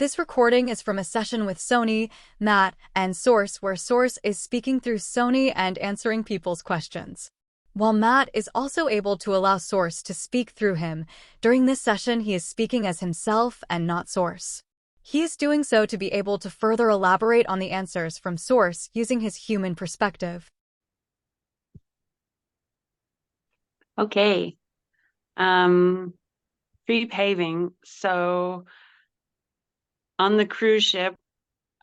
This recording is from a session with Soni, Matt, and Source, where Source is speaking through Soni and answering people's questions. While Matt is also able to allow Source to speak through him, during this session he is speaking as himself and not Source. He is doing so to be able to further elaborate on the answers from Source using his human perspective. Okay. Pre-paving. So on the cruise ship,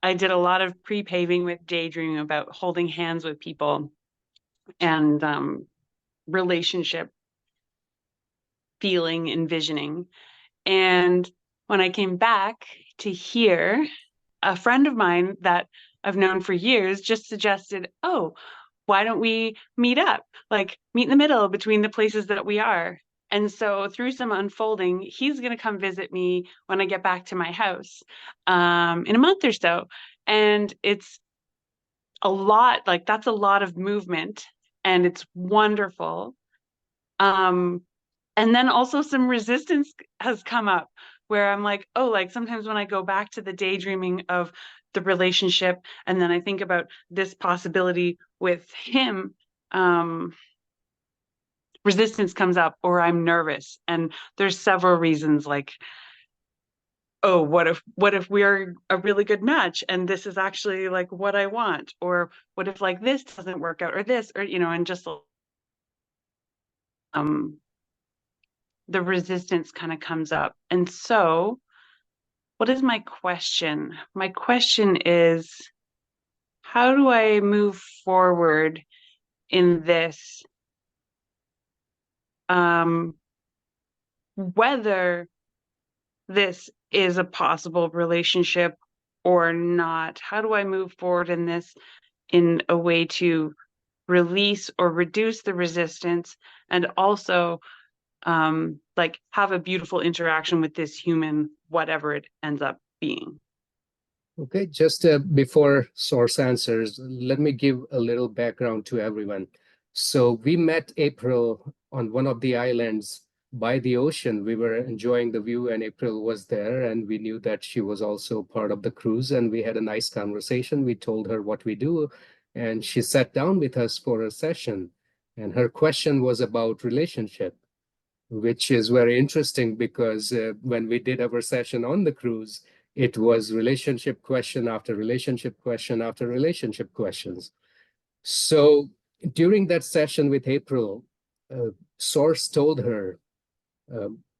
I did a lot of pre-paving with daydreaming about holding hands with people and relationship feeling, envisioning. And when I came back to here, a friend of mine that I've known for years just suggested, oh, why don't we meet up? Like meet in the middle between the places that we are. And so through some unfolding, he's going to come visit me when I get back to my house in a month or so. And it's a lot, like that's a lot of movement and it's wonderful. And then also some resistance has come up where I'm like, oh, like sometimes when I go back to the daydreaming of the relationship and then I think about this possibility with him, resistance comes up or I'm nervous. And there's several reasons like, oh, what if we're a really good match and this is actually like what I want? Or what if like this doesn't work out or this, or, and just the resistance kind of comes up. And so what is my question? My question is, how do I move forward in this? Whether this is a possible relationship or not, how do I move forward in this in a way to release or reduce the resistance and also like have a beautiful interaction with this human, whatever it ends up being. Okay, just before Source answers, let me give a little background to everyone. So we met April on one of the islands by the ocean. We were enjoying the view and April was there and we knew that she was also part of the cruise and we had a nice conversation. We told her what we do and she sat down with us for a session and her question was about relationship, which is very interesting because when we did our session on the cruise, it was relationship question after relationship question after relationship questions. So during that session with April, Source told her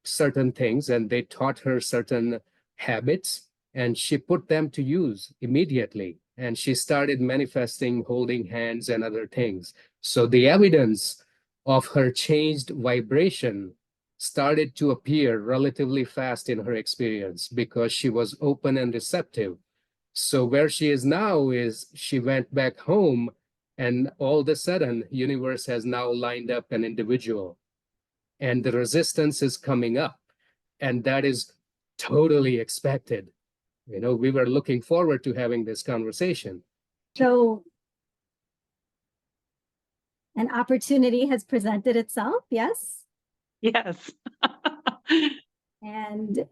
certain things and they taught her certain habits and she put them to use immediately. And she started manifesting, holding hands and other things. So the evidence of her changed vibration started to appear relatively fast in her experience because she was open and receptive. So where she is now is she went back home and all of a sudden universe has now lined up an individual and the resistance is coming up and that is totally expected. We were looking forward to having this conversation. So an opportunity has presented itself, yes? Yes. And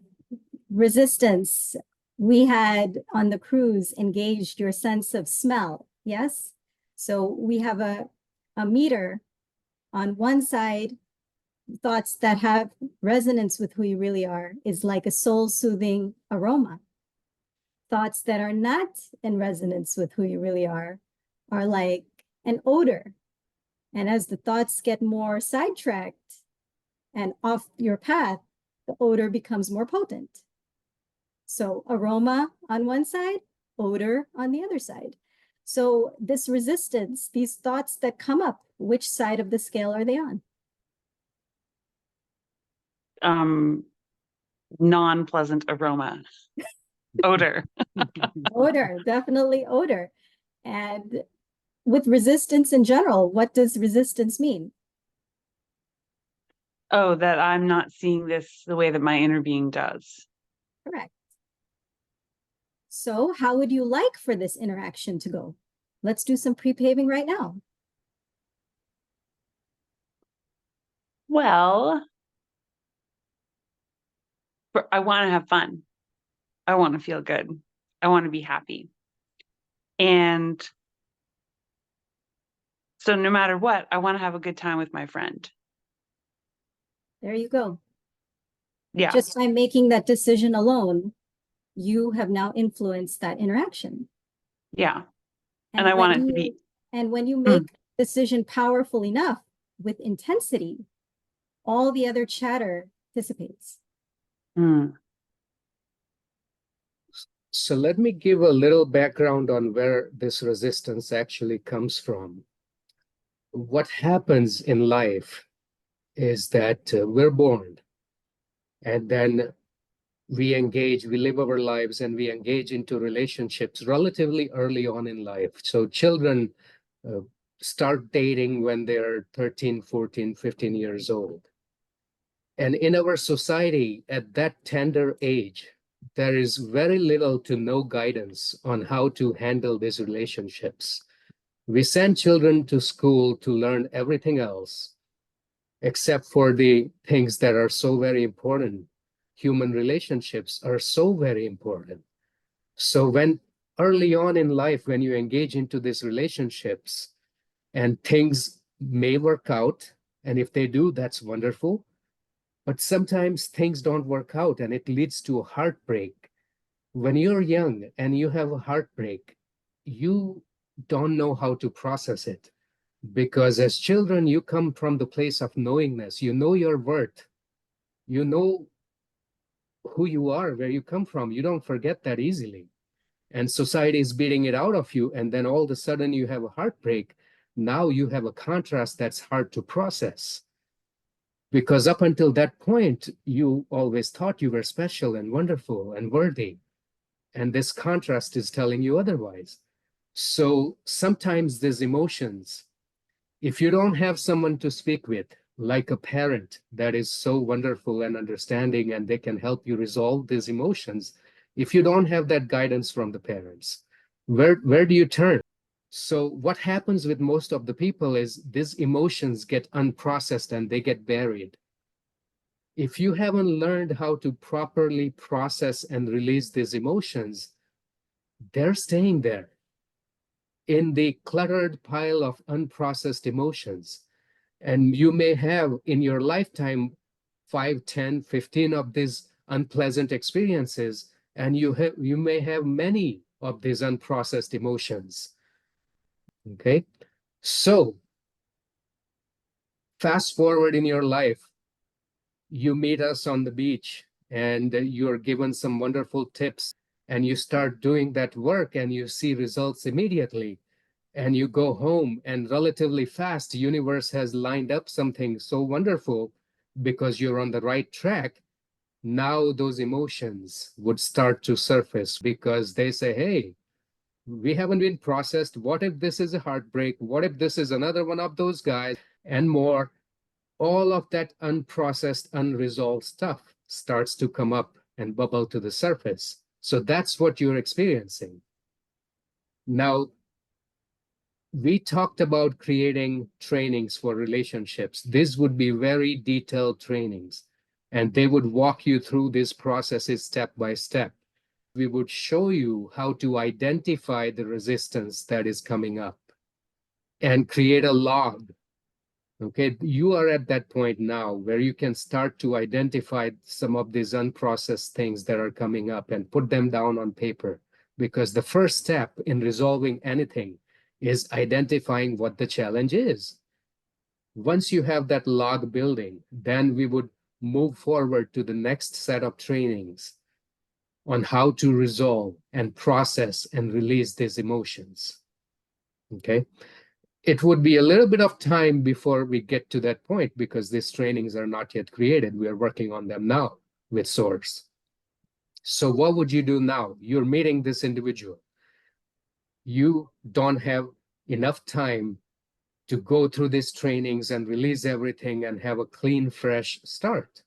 resistance, we had on the cruise engaged your sense of smell, yes? So we have a meter on one side, thoughts that have resonance with who you really are is like a soul-soothing aroma. Thoughts that are not in resonance with who you really are like an odor. And as the thoughts get more sidetracked and off your path, the odor becomes more potent. So aroma on one side, odor on the other side. So this resistance, these thoughts that come up, which side of the scale are they on? Non-pleasant aroma. Odor. Odor, definitely odor. And with resistance in general, what does resistance mean? Oh, that I'm not seeing this the way that my inner being does. Correct. So how would you like for this interaction to go? Let's do some pre-paving right now. Well, I want to have fun. I want to feel good. I want to be happy. And so no matter what, I want to have a good time with my friend. There you go. Yeah. Just by making that decision alone, you have now influenced that interaction. Yeah. And I want it to be. And when you make a decision powerful enough with intensity, all the other chatter dissipates. So let me give a little background on where this resistance actually comes from. What happens in life is that we're born, and then we live our lives, and we engage into relationships relatively early on in life. So children start dating when they're 13, 14, 15 years old. And in our society, at that tender age, there is very little to no guidance on how to handle these relationships. We send children to school to learn everything else, except for the things that are so very important. Human relationships are so very important. So when early on in life, when you engage into these relationships and things may work out, and if they do, that's wonderful. But sometimes things don't work out and it leads to a heartbreak. When you're young and you have a heartbreak, you don't know how to process it. Because as children, you come from the place of knowingness. You know your worth. You know who you are, where you come from. You don't forget that easily. And society is beating it out of you. And then all of a sudden you have a heartbreak. Now you have a contrast that's hard to process. Because up until that point, you always thought you were special and wonderful and worthy. And this contrast is telling you otherwise. So sometimes these emotions, if you don't have someone to speak with, like a parent that is so wonderful and understanding and they can help you resolve these emotions, if you don't have that guidance from the parents, where do you turn? So what happens with most of the people is these emotions get unprocessed and they get buried. If you haven't learned how to properly process and release these emotions, they're staying there in the cluttered pile of unprocessed emotions. And you may have in your lifetime 5, 10, 15 of these unpleasant experiences, and you may have many of these unprocessed emotions. Okay, so fast forward in your life, you meet us on the beach and you're given some wonderful tips and you start doing that work and you see results immediately. And you go home and relatively fast, the universe has lined up something so wonderful because you're on the right track. Now those emotions would start to surface because they say, hey, we haven't been processed. What if this is a heartbreak? What if this is another one of those guys? And more. All of that unprocessed, unresolved stuff starts to come up and bubble to the surface. So that's what you're experiencing. Now, we talked about creating trainings for relationships. These would be very detailed trainings, and they would walk you through these processes step by step. We would show you how to identify the resistance that is coming up and create a log. Okay, you are at that point now where you can start to identify some of these unprocessed things that are coming up and put them down on paper. Because the first step in resolving anything is identifying what the challenge is. Once you have that log building, then we would move forward to the next set of trainings on how to resolve and process and release these emotions. Okay. It would be a little bit of time before we get to that point because these trainings are not yet created. We are working on them now with Source. So what would you do now? You're meeting this individual. You don't have enough time to go through these trainings and release everything and have a clean, fresh start.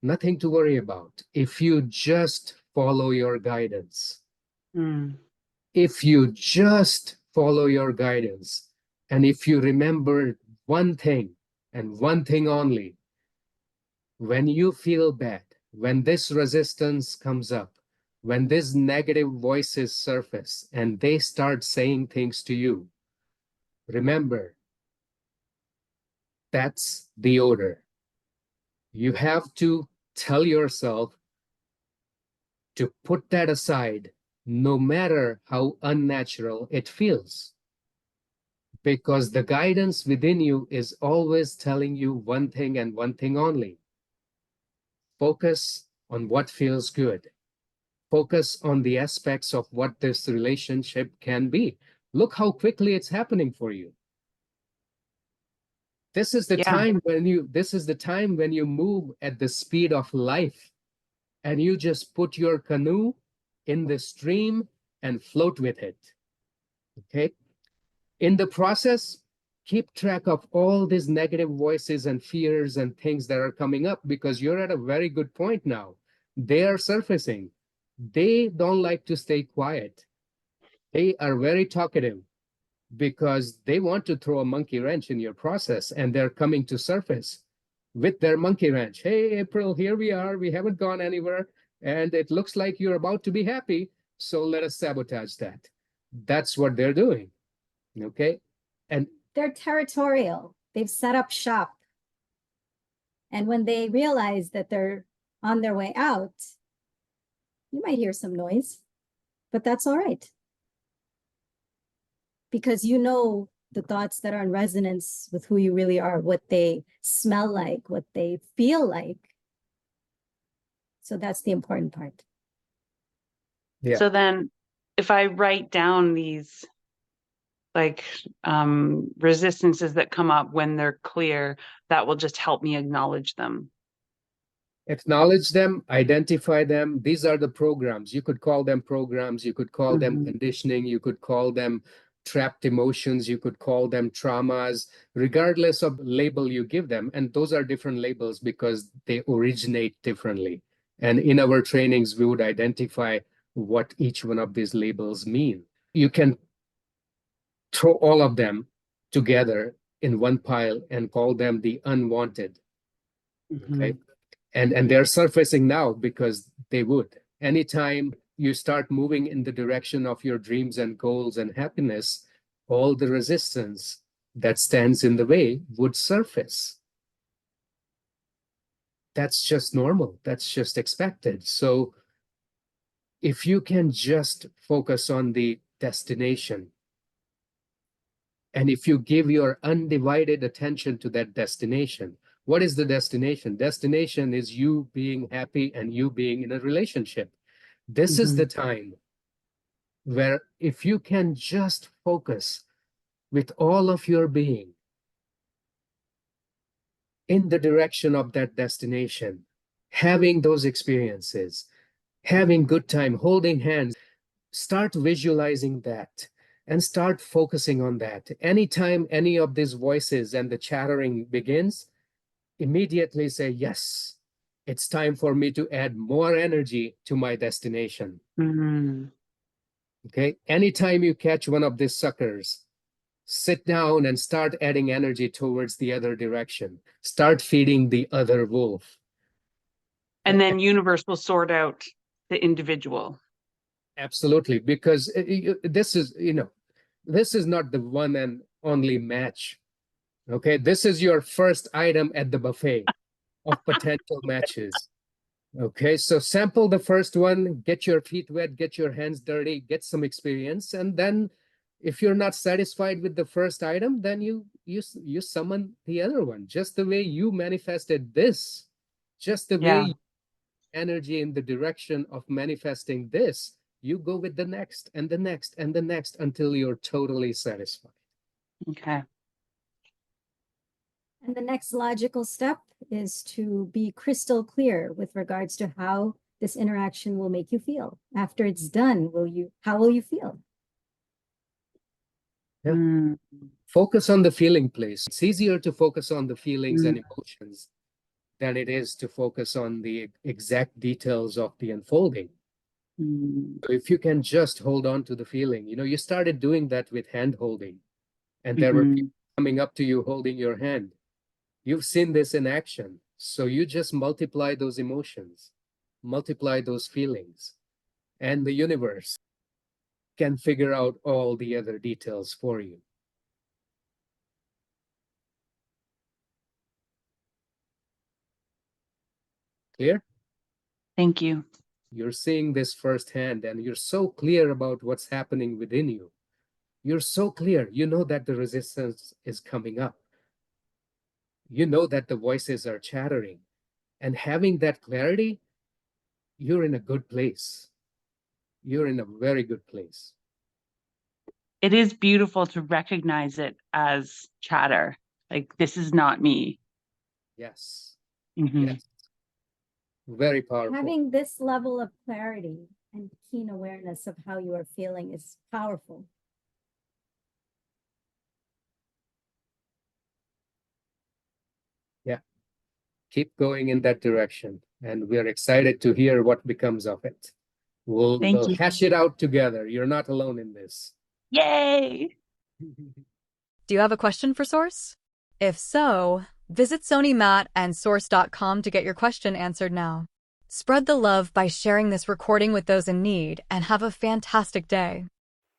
Nothing to worry about. If you just follow your guidance, if you just follow your guidance, and if you remember one thing and one thing only, when you feel bad, when this resistance comes up, when these negative voices surface and they start saying things to you, remember, that's the order. You have to tell yourself to put that aside, no matter how unnatural it feels. Because the guidance within you is always telling you one thing and one thing only. Focus on what feels good. Focus on the aspects of what this relationship can be. Look how quickly it's happening for you. This is the time when you move at the speed of life, and you just put your canoe in the stream and float with it. Okay? In the process, keep track of all these negative voices and fears and things that are coming up, because you're at a very good point now. They are surfacing. They don't like to stay quiet. They are very talkative because they want to throw a monkey wrench in your process, and they're coming to surface with their monkey wrench. Hey, April, here we are. We haven't gone anywhere, and it looks like you're about to be happy, so let us sabotage that. That's what they're doing. Okay? And they're territorial. They've set up shop. And when they realize that they're on their way out, you might hear some noise, but that's all right. Because you know the thoughts that are in resonance with who you really are, what they smell like, what they feel like. So that's the important part. yeah. So then if I write down these like resistances that come up when they're clear, that will just help me acknowledge them. Acknowledge them, identify them. These are the programs. You could call them programs. You could call them conditioning. You could call them trapped emotions. You could call them traumas, regardless of label you give them. And those are different labels because they originate differently. And in our trainings, we would identify what each one of these labels mean. You can throw all of them together in one pile and call them the unwanted. Okay. And they're surfacing now because they would. Anytime you start moving in the direction of your dreams and goals and happiness, all the resistance that stands in the way would surface. That's just normal. That's just expected. So if you can just focus on the destination, and if you give your undivided attention to that destination, what is the destination? Destination is you being happy and you being in a relationship. This is the time where if you can just focus with all of your being in the direction of that destination, having those experiences, having good time, holding hands, start visualizing that and start focusing on that. Anytime any of these voices and the chattering begins, immediately say, yes, it's time for me to add more energy to my destination. Okay, anytime you catch one of these suckers, sit down and start adding energy towards the other direction. Start feeding the other wolf. And then universe will sort out the individual. Absolutely, because this is, this is not the one and only match. Okay, this is your first item at the buffet of potential matches. Okay, so sample the first one, get your feet wet, get your hands dirty, get some experience, and then if you're not satisfied with the first item, then you summon the other one. Just the way you manifested this, just the way energy in the direction of manifesting this, you go with the next and the next and the next until you're totally satisfied. Okay. And the next logical step is to be crystal clear with regards to how this interaction will make you feel. After it's done, how will you feel? Yeah. Focus on the feeling place. It's easier to focus on the feelings and emotions than it is to focus on the exact details of the unfolding. So if you can just hold on to the feeling, you started doing that with hand holding, and there were people coming up to you holding your hand. You've seen this in action. So you just multiply those emotions, multiply those feelings, and the universe can figure out all the other details for you. Clear? Thank you. You're seeing this firsthand, and you're so clear about what's happening within you. You're so clear. You know that the resistance is coming up. You know that the voices are chattering. And having that clarity, you're in a good place. You're in a very good place. It is beautiful to recognize it as chatter. Like, this is not me. Yes. Mhm. Yes. Very powerful. Having this level of clarity and keen awareness of how you are feeling is powerful. Yeah. Keep going in that direction. And we're excited to hear what becomes of it. We'll Thank you. hash it out together. You're not alone in this. Yay! Do you have a question for Source? If so, visit Soni, Matt, and Source.com to get your question answered now. Spread the love by sharing this recording with those in need, and have a fantastic day.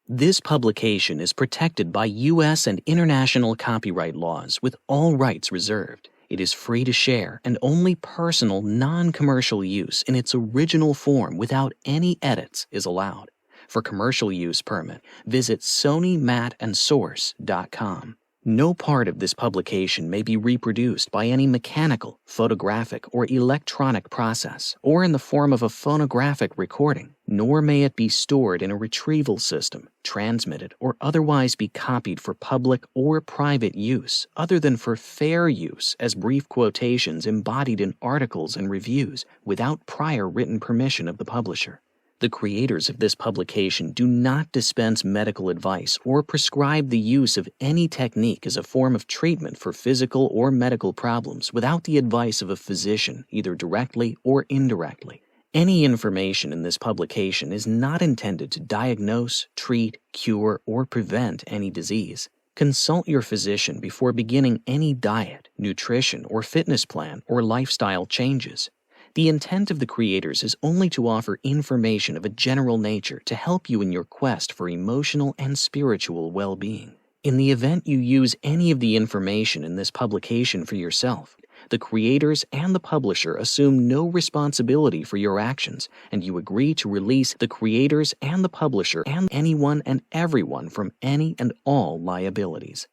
This publication is protected by U.S. and international copyright laws with all rights reserved. It is free to share and only personal, non-commercial use in its original form without any edits is allowed. For commercial use permit, visit SoniMattandSource.com. No part of this publication may be reproduced by any mechanical, photographic, or electronic process, or in the form of a phonographic recording, nor may it be stored in a retrieval system, transmitted, or otherwise be copied for public or private use, other than for fair use as brief quotations embodied in articles and reviews without prior written permission of the publisher. The creators of this publication do not dispense medical advice or prescribe the use of any technique as a form of treatment for physical or medical problems without the advice of a physician, either directly or indirectly. Any information in this publication is not intended to diagnose, treat, cure, or prevent any disease. Consult your physician before beginning any diet, nutrition, or fitness plan or lifestyle changes. The intent of the creators is only to offer information of a general nature to help you in your quest for emotional and spiritual well-being. In the event you use any of the information in this publication for yourself, the creators and the publisher assume no responsibility for your actions, and you agree to release the creators and the publisher and anyone and everyone from any and all liabilities.